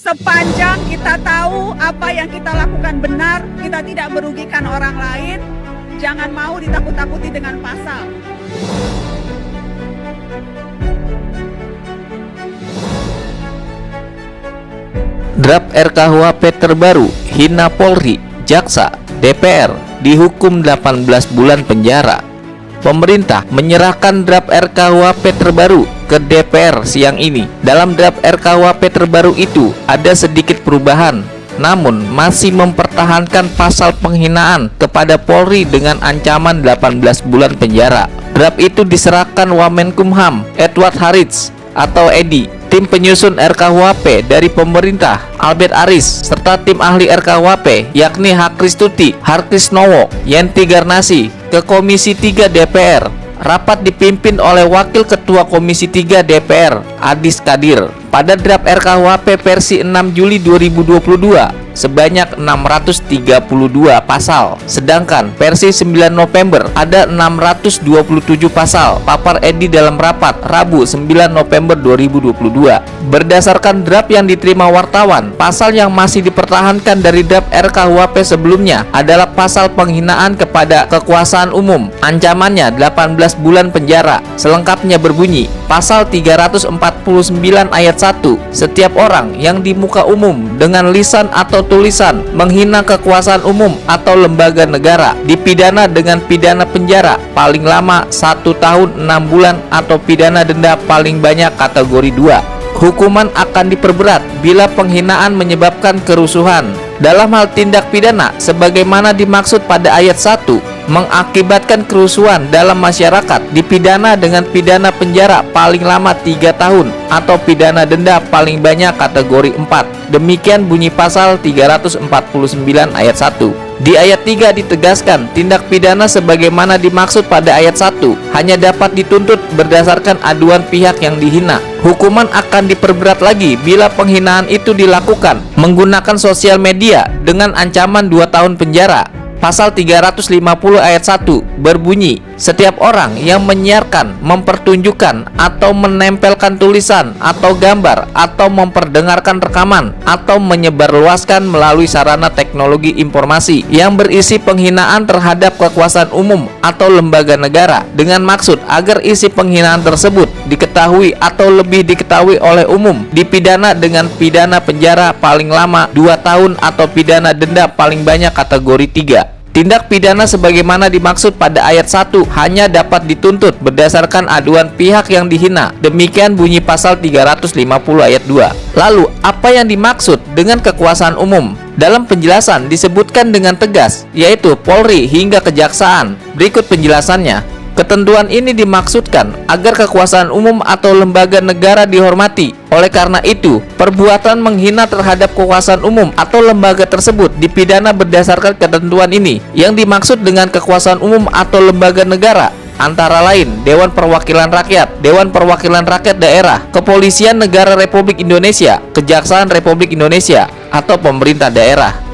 Sepanjang kita tahu apa yang kita lakukan benar, kita tidak merugikan orang lain, jangan mau ditakut-takuti dengan pasal. Draft RKUHP terbaru, hina Polri, Jaksa, DPR, dihukum 18 bulan penjara. Pemerintah menyerahkan draft RKUHP terbaru ke DPR siang ini. Dalam draft RKUHP terbaru itu ada sedikit perubahan, namun masih mempertahankan pasal penghinaan kepada Polri dengan ancaman 18 bulan penjara. Draft itu diserahkan Wamenkumham Edward Harits atau Edi, tim penyusun RKUHP dari pemerintah Albert Aris, serta tim ahli RKUHP yakni Hakristuti Harkrisnowo, Yenti Garnasi ke Komisi 3 DPR. Rapat dipimpin oleh Wakil Ketua Komisi 3 DPR Adis Kadir. Pada draft RKUHP versi 6 Juli 2022 sebanyak 632 pasal, sedangkan versi 9 November ada 627 pasal, papar Edi dalam rapat Rabu 9 November 2022. Berdasarkan draft yang diterima wartawan, pasal yang masih dipertahankan dari draft RKUHP sebelumnya adalah pasal penghinaan kepada kekuasaan umum. Ancamannya 18 bulan penjara. Selengkapnya berbunyi, pasal 349 ayat 1, setiap orang yang di muka umum dengan lisan atau tulisan menghina kekuasaan umum atau lembaga negara dipidana dengan pidana penjara paling lama 1 tahun 6 bulan atau pidana denda paling banyak kategori 2. Hukuman akan diperberat bila penghinaan menyebabkan kerusuhan. Dalam hal tindak pidana sebagaimana dimaksud pada ayat 1, mengakibatkan kerusuhan dalam masyarakat dipidana dengan pidana penjara paling lama 3 tahun atau pidana denda paling banyak kategori 4. Demikian bunyi pasal 349 ayat 1. Di ayat 3 ditegaskan tindak pidana sebagaimana dimaksud pada ayat 1 hanya dapat dituntut berdasarkan aduan pihak yang dihina. Hukuman akan diperberat lagi bila penghinaan itu dilakukan menggunakan sosial media dengan ancaman 2 tahun penjara. Pasal 350 ayat 1 berbunyi, setiap orang yang menyiarkan, mempertunjukkan, atau menempelkan tulisan atau gambar, atau memperdengarkan rekaman, atau menyebarluaskan melalui sarana teknologi informasi yang berisi penghinaan terhadap kekuasaan umum atau lembaga negara dengan maksud agar isi penghinaan tersebut diketahui atau lebih diketahui oleh umum, dipidana dengan pidana penjara paling lama 2 tahun atau pidana denda paling banyak kategori 3. Tindak pidana sebagaimana dimaksud pada ayat 1 hanya dapat dituntut berdasarkan aduan pihak yang dihina. Demikian bunyi pasal 350 ayat 2. Lalu, apa yang dimaksud dengan kekuasaan umum? Dalam penjelasan disebutkan dengan tegas, yaitu Polri hingga Kejaksaan. Berikut penjelasannya. Ketentuan ini dimaksudkan agar kekuasaan umum atau lembaga negara dihormati. Oleh karena itu, perbuatan menghina terhadap kekuasaan umum atau lembaga tersebut dipidana berdasarkan ketentuan ini. Yang dimaksud dengan kekuasaan umum atau lembaga negara antara lain Dewan Perwakilan Rakyat, Dewan Perwakilan Rakyat Daerah, Kepolisian Negara Republik Indonesia, Kejaksaan Republik Indonesia, atau pemerintah daerah.